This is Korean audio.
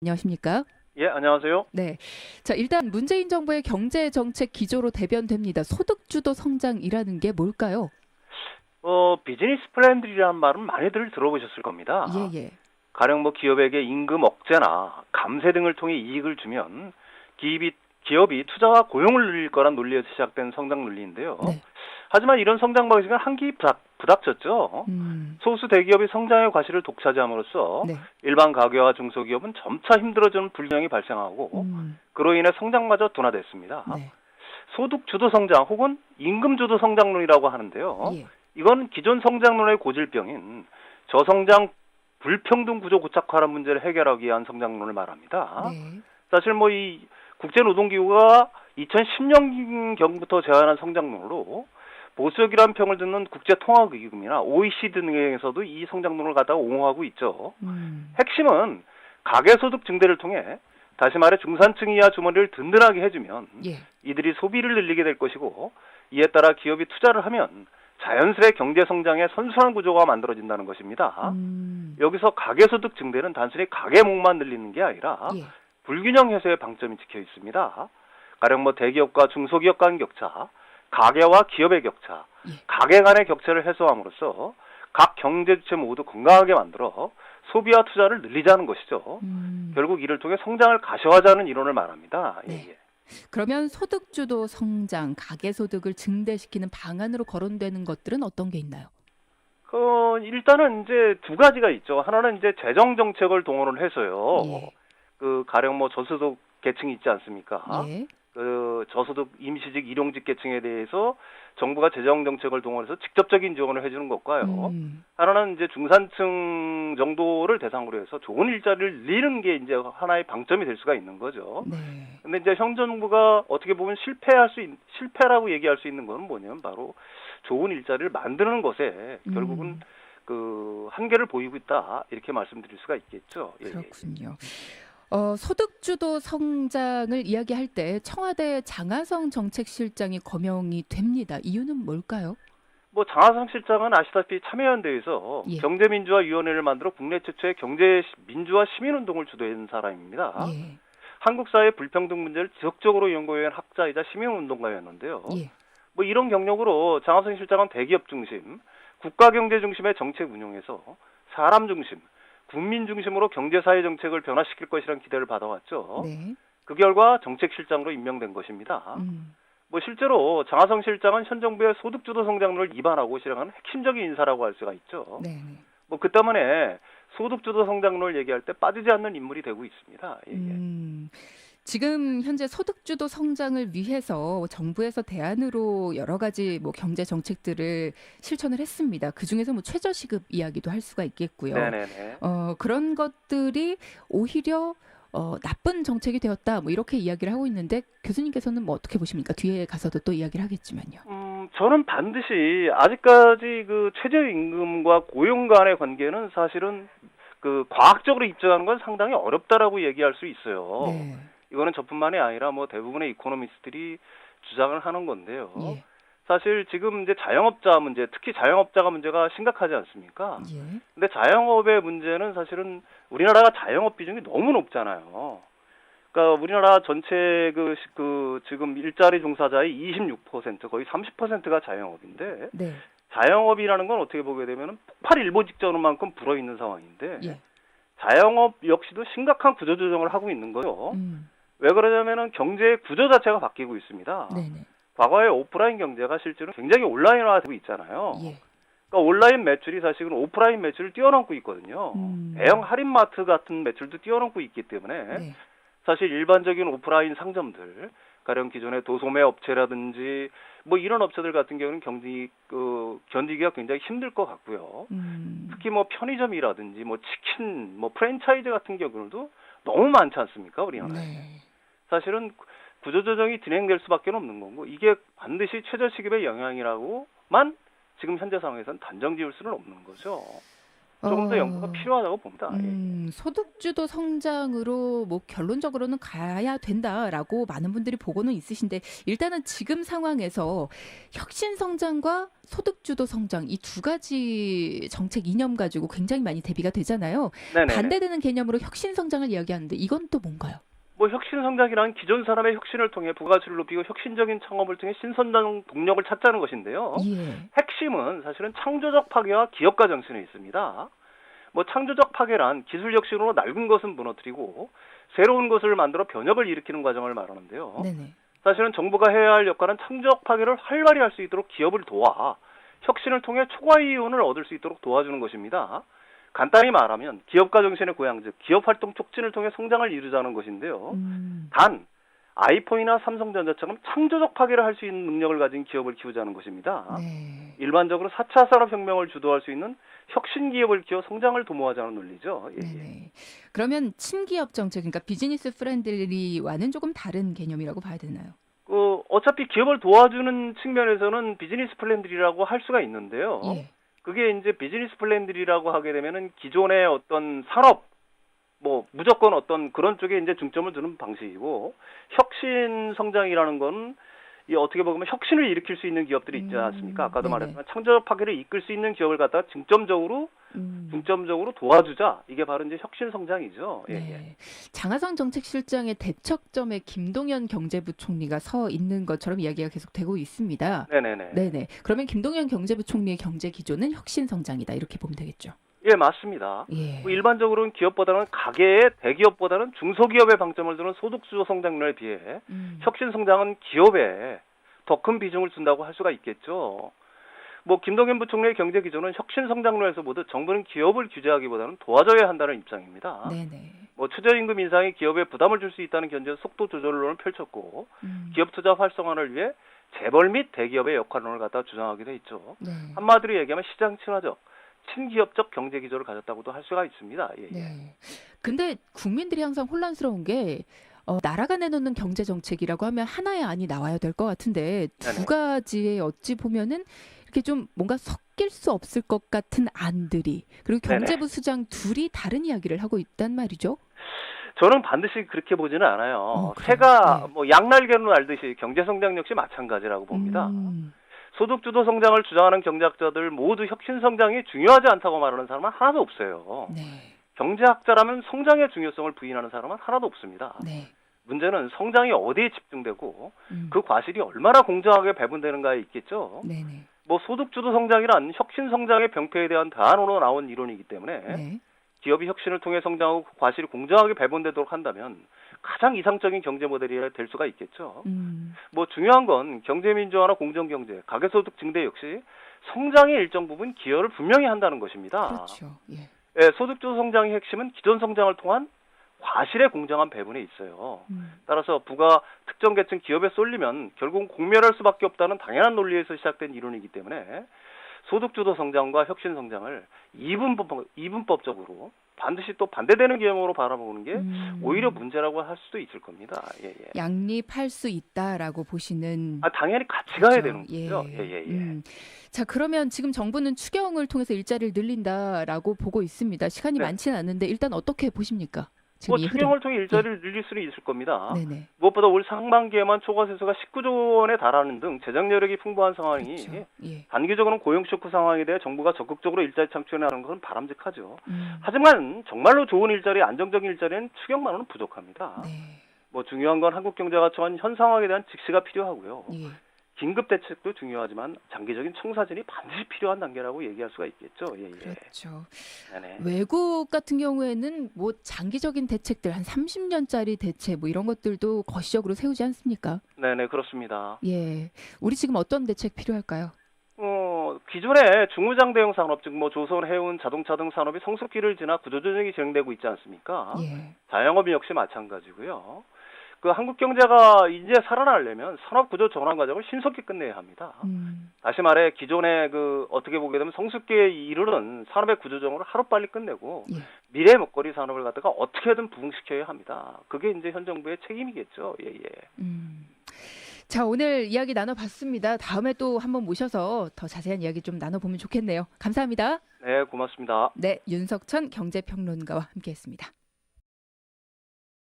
안녕하십니까? 예, 안녕하세요. 네. 자, 일단 문재인 정부의 경제 정책 기조로 대변됩니다. 소득주도 성장이라는 게 뭘까요? 비즈니스 프렌들이라는 말은 많이들 들어보셨을 겁니다. 예, 예. 가령 기업에게 임금 억제나 감세 등을 통해 이익을 주면 기업이 투자와 고용을 늘릴 거란 논리에서 시작된 성장 논리인데요. 네. 하지만 이런 성장 방식은 한기 부닥쳤죠. 소수 대기업이 성장의 과실을 독차지함으로써 네. 일반 가게와 중소기업은 점차 힘들어지는 불균형이 발생하고 그로 인해 성장마저 둔화됐습니다. 네. 소득 주도 성장 혹은 임금 주도 성장론이라고 하는데요. 예. 이건 기존 성장론의 고질병인 저성장 불평등 구조 고착화라는 문제를 해결하기 위한 성장론을 말합니다. 네. 사실 이 국제노동기구가 2010년경부터 제안한 성장론으로 보수적이라는 평을 듣는 국제통화기금이나 OECD 등에서도 이 성장론을 갖다가 옹호하고 있죠. 핵심은 가계소득 증대를 통해 다시 말해 중산층 이하 주머니를 든든하게 해주면 예. 이들이 소비를 늘리게 될 것이고 이에 따라 기업이 투자를 하면 자연스레 경제 성장의 선순환 구조가 만들어진다는 것입니다. 여기서 가계소득 증대는 단순히 가계목만 늘리는 게 아니라 예. 불균형 해소의 방점이 찍혀 있습니다. 가령 대기업과 중소기업 간 격차, 가계와 기업의 격차, 예. 가계 간의 격차를 해소함으로써 각 경제 주체 모두 건강하게 만들어 소비와 투자를 늘리자는 것이죠. 결국 이를 통해 성장을 가셔하자는 이론을 말합니다. 네. 예. 그러면 소득주도 성장, 가계소득을 증대시키는 방안으로 거론되는 것들은 어떤 게 있나요? 일단은 이제 두 가지가 있죠. 하나는 이제 재정 정책을 동원을 해서요. 예. 가령 저소득 계층이 있지 않습니까? 예. 저소득 임시직 일용직 계층에 대해서 정부가 재정 정책을 동원해서 직접적인 지원을 해주는 것과요. 하나는 이제 중산층 정도를 대상으로 해서 좋은 일자리를 늘리는 게 이제 하나의 방점이 될 수가 있는 거죠. 네. 근데 이제 현 정부가 어떻게 보면 실패라고 얘기할 수 있는 건 뭐냐면 바로 좋은 일자리를 만드는 것에 결국은 한계를 보이고 있다 이렇게 말씀드릴 수가 있겠죠. 예. 그렇군요. 소득주도 성장을 이야기할 때 청와대 장하성 정책실장이 거명이 됩니다. 이유는 뭘까요? 장하성 실장은 아시다시피 참여연대에서 예. 경제민주화위원회를 만들어 국내 최초의 경제민주화 시민운동을 주도한 사람입니다. 예. 한국 사회 불평등 문제를 지속적으로 연구해온 학자이자 시민운동가였는데요. 예. 이런 경력으로 장하성 실장은 대기업 중심, 국가경제 중심의 정책 운용에서 사람 중심, 국민 중심으로 경제사회 정책을 변화시킬 것이라는 기대를 받아왔죠. 네. 그 결과 정책실장으로 임명된 것입니다. 실제로 장하성 실장은 현 정부의 소득주도 성장론을 입안하고 실행하는 핵심적인 인사라고 할 수가 있죠. 네. 그 때문에 소득주도 성장론을 얘기할 때 빠지지 않는 인물이 되고 있습니다. 예. 지금 현재 소득주도 성장을 위해서 정부에서 대안으로 여러 가지 경제 정책들을 실천을 했습니다. 그 중에서 최저시급 이야기도 할 수가 있겠고요. 네네네. 그런 것들이 오히려 나쁜 정책이 되었다 이렇게 이야기를 하고 있는데 교수님께서는 어떻게 보십니까? 뒤에 가서도 또 이야기를 하겠지만요. 저는 반드시 아직까지 최저임금과 고용 간의 관계는 사실은 과학적으로 입증하는 건 상당히 어렵다라고 얘기할 수 있어요. 네. 이거는 저뿐만이 아니라 대부분의 이코노미스트들이 주장을 하는 건데요. 예. 사실 지금 이제 자영업자 문제, 특히 자영업자가 문제가 심각하지 않습니까? 예. 근데 자영업의 문제는 사실은 우리나라가 자영업 비중이 너무 높잖아요. 그러니까 우리나라 전체 지금 일자리 종사자의 26%, 거의 30%가 자영업인데 네. 자영업이라는 건 어떻게 보게 되면 폭발일보 직전만큼 불어 있는 상황인데 예. 자영업 역시도 심각한 구조조정을 하고 있는 거죠. 왜 그러냐면은 경제의 구조 자체가 바뀌고 있습니다. 네네. 과거에 오프라인 경제가 실제로 굉장히 온라인화되고 있잖아요. 예. 그러니까 온라인 매출이 사실은 오프라인 매출을 뛰어넘고 있거든요. 대형 할인마트 같은 매출도 뛰어넘고 있기 때문에 네. 사실 일반적인 오프라인 상점들, 가령 기존의 도소매 업체라든지 이런 업체들 같은 경우는 견디기가 굉장히 힘들 것 같고요. 특히 편의점이라든지 치킨, 프랜차이즈 같은 경우도 너무 많지 않습니까, 우리나라에? 네. 사실은 구조조정이 진행될 수밖에 없는 거고 이게 반드시 최저시급의 영향이라고만 지금 현재 상황에서는 단정 지을 수는 없는 거죠. 조금 더 연구가 필요하다고 봅니다. 소득주도 성장으로 뭐 결론적으로는 가야 된다라고 많은 분들이 보고는 있으신데 일단은 지금 상황에서 혁신 성장과 소득주도 성장 이 두 가지 정책 이념 가지고 굉장히 많이 대비가 되잖아요. 네네. 반대되는 개념으로 혁신 성장을 이야기하는데 이건 또 뭔가요? 뭐 혁신 성장이란 기존 사람의 혁신을 통해 부가치를 높이고 혁신적인 창업을 통해 신선장 동력을 찾자는 것인데요. 예. 핵심은 사실은 창조적 파괴와 기업가 정신에 있습니다. 뭐 창조적 파괴란 기술 혁신으로 낡은 것은 무너뜨리고 새로운 것을 만들어 변혁을 일으키는 과정을 말하는데요. 네네. 사실은 정부가 해야 할 역할은 창조적 파괴를 활발히 할 수 있도록 기업을 도와 혁신을 통해 초과 이윤을 얻을 수 있도록 도와주는 것입니다. 간단히 말하면 기업가 정신의 고양 즉 기업 활동 촉진을 통해 성장을 이루자는 것인데요. 단 아이폰이나 삼성전자처럼 창조적 파괴를 할 수 있는 능력을 가진 기업을 키우자는 것입니다. 네. 일반적으로 4차 산업혁명을 주도할 수 있는 혁신 기업을 키워 성장을 도모하자는 논리죠. 예. 네네. 그러면 친기업 정책, 그러니까 비즈니스 프렌들리와는 조금 다른 개념이라고 봐야 되나요? 어차피 기업을 도와주는 측면에서는 비즈니스 플랜들이라고 할 수가 있는데요. 예. 그게 이제 비즈니스 플랜들이라고 하게 되면은 기존의 어떤 산업, 뭐 무조건 어떤 그런 쪽에 이제 중점을 두는 방식이고 혁신 성장이라는 건 이 어떻게 보면 혁신을 일으킬 수 있는 기업들이 있지 않습니까? 아까도 네네. 말했지만 창조적 파괴를 이끌 수 있는 기업을 갖다가 중점적으로 도와주자. 이게 바로 이제 혁신 성장이죠. 예, 예. 네. 장하성 정책실장의 대척점에 김동연 경제부총리가 서 있는 것처럼 이야기가 계속 되고 있습니다. 네네네. 네네. 그러면 김동연 경제부총리의 경제 기조는 혁신 성장이다 이렇게 보면 되겠죠. 예, 맞습니다. 예. 뭐 일반적으로는 기업보다는 가계의 대기업보다는 중소기업에 방점을 두는 소득주도 성장률에 비해 혁신 성장은 기업에 더 큰 비중을 둔다고 할 수가 있겠죠. 뭐 김동연 부총리의 경제 기조는 혁신 성장론에서 보듯 정부는 기업을 규제하기보다는 도와줘야 한다는 입장입니다. 네네. 뭐 최저임금 인상이 기업에 부담을 줄 수 있다는 견제에서 속도 조절론을 펼쳤고 기업 투자 활성화를 위해 재벌 및 대기업의 역할론을 갖다 주장하기도 했죠. 네. 한마디로 얘기하면 시장 친화적, 친기업적 경제 기조를 가졌다고도 할 수가 있습니다. 예, 예. 네. 근데 국민들이 항상 혼란스러운 게 나라가 내놓는 경제 정책이라고 하면 하나의 안이 나와야 될 것 같은데 두 네네. 가지에 어찌 보면은 이렇게 좀 뭔가 섞일 수 없을 것 같은 안들이 그리고 네네. 경제부 수장 둘이 다른 이야기를 하고 있단 말이죠. 저는 반드시 그렇게 보지는 않아요. 그래요? 새가 네. 뭐 양날개로 날듯이 경제 성장 역시 마찬가지라고 봅니다. 음. 소득주도 성장을 주장하는 경제학자들 모두 혁신 성장이 중요하지 않다고 말하는 사람은 하나도 없어요. 네. 경제학자라면 성장의 중요성을 부인하는 사람은 하나도 없습니다. 네. 문제는 성장이 어디에 집중되고 음. 그 과실이 얼마나 공정하게 배분되는가에 있겠죠. 네네. 뭐 소득주도 성장이란 혁신 성장의 병폐에 대한 대안으로 나온 이론이기 때문에 네. 기업이 혁신을 통해 성장하고 그 과실이 공정하게 배분되도록 한다면 가장 이상적인 경제 모델이 될 수가 있겠죠. 뭐 중요한 건 경제민주화나 공정경제, 가계소득 증대 역시 성장의 일정 부분 기여를 분명히 한다는 것입니다. 그렇죠. 예. 예, 소득주도 성장의 핵심은 기존 성장을 통한 과실의 공정한 배분에 있어요. 따라서 부가 특정 계층 기업에 쏠리면 결국 공멸할 수밖에 없다는 당연한 논리에서 시작된 이론이기 때문에 소득주도 성장과 혁신 성장을 이분법적으로 반드시 또 반대되는 개념으로 바라보는 게 오히려 문제라고 할 수도 있을 겁니다. 예, 예. 양립할 수 있다라고 보시는. 당연히 같이 가야 그렇죠. 되는 거죠. 예, 예, 예. 자, 그러면 지금 정부는 추경을 통해서 일자리를 늘린다라고 보고 있습니다. 시간이 네. 많지는 않은데 일단 어떻게 보십니까? 뭐 지금 이 흐름. 추경을 통해 일자리를 늘릴 수는 있을 겁니다. 네네. 무엇보다 올 상반기에만 초과 세수가 19조 원에 달하는 등 재정 여력이 풍부한 상황이 그렇죠. 예. 단기적으로는 고용 쇼크 상황에 대해 정부가 적극적으로 일자리 창출해 나가는 것은 바람직하죠. 하지만 정말로 좋은 일자리, 안정적인 일자리는 추경만으로는 부족합니다. 네. 뭐 중요한 건 한국 경제가 처한 현 상황에 대한 직시가 필요하고요. 예. 긴급 대책도 중요하지만 장기적인 청사진이 반드시 필요한 단계라고 얘기할 수가 있겠죠. 예, 예. 그렇죠. 네네. 외국 같은 경우에는 뭐 장기적인 대책들 한 30년짜리 대책 뭐 이런 것들도 거시적으로 세우지 않습니까? 네네, 그렇습니다. 예. 우리 지금 어떤 대책 필요할까요? 기존의 중무장 대형 산업, 즉 뭐 조선, 해운, 자동차 등 산업이 성숙기를 지나 구조조정이 진행되고 있지 않습니까? 예. 자영업이 역시 마찬가지고요. 그 한국 경제가 이제 살아나려면 산업 구조 전환 과정을 신속히 끝내야 합니다. 다시 말해 기존의 그 어떻게 보게 되면 성숙기에 이르는 산업의 구조정을 하루빨리 끝내고 예. 미래 먹거리 산업을 갖다가 어떻게든 부흥시켜야 합니다. 그게 이제 현 정부의 책임이겠죠. 예, 예. 자, 오늘 이야기 나눠봤습니다. 다음에 또 한번 모셔서 더 자세한 이야기 좀 나눠보면 좋겠네요. 감사합니다. 네, 고맙습니다. 네, 윤석천 경제평론가와 함께했습니다.